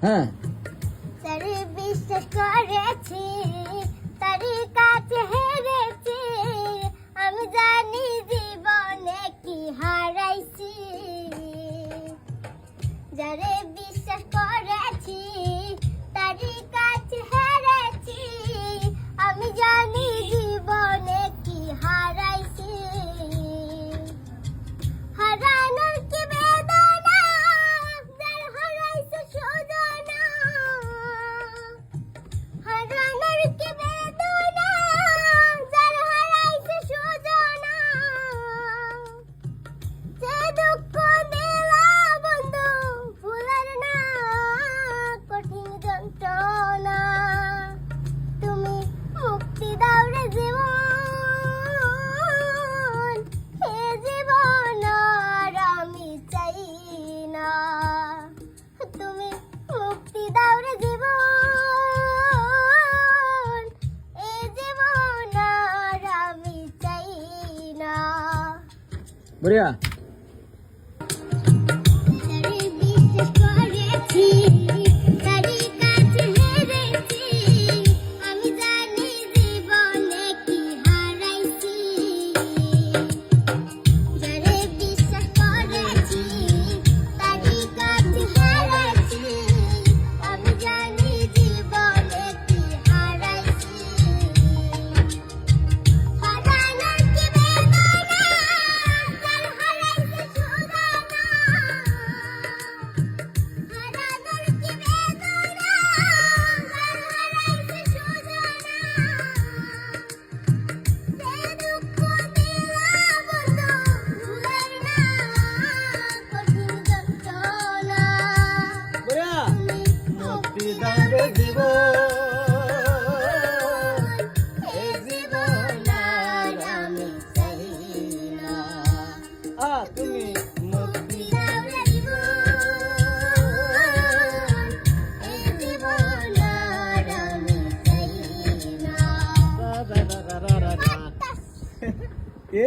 হ্যাঁ, তারে বিশ্বাস করেছি, তারি কাছে হেরেছি, আমি জানি জীবনে কি হারাইছি। যারে বিশ্বাস করেছি, তারি কাছে হেরেছি, আমি জানি জীবনে কি হারাইছি। হারানোর কি বেদনা, যার হারাইছে সুজনা। হারানোর কি বেদনা, যার হারাইছে সুজনা। সে দুঃখ দিলা বন্ধু ভুলার না, কঠিন যন্ত্রণা। তুমি মুক্তি দাও রে জীবন, হে জীবন আর আমি চাই না। তুমি মুক্তি দাও রে জীবন, এ জীবন আর আমি চাই না। বড়িয়া। তারে বিশ্বাস করেছি, তারি কাছে হেরেছি, আমি জানি জীবনে কি হারাইছি। যারে বিশ্বাস করেছি, তারি কাছে হেরেছি, আমি জানি জীবনে কি হারাইছি। হারানোর কি বেদনা, যার হারাইছে সুজনা। হারানোর কি বেদনা, যার হারাইছে সুজনা। সে দুঃখ দিলা বন্ধু ভুলার না, কঠিন যন্ত্রণা। বড়িয়া। তুমি মুক্তি দাও রে জীবন, এ জীবন আর আমি চাই না। তুমি মুক্তি দাও রে জীবন, এ জীবন আর আমি চাই না। কি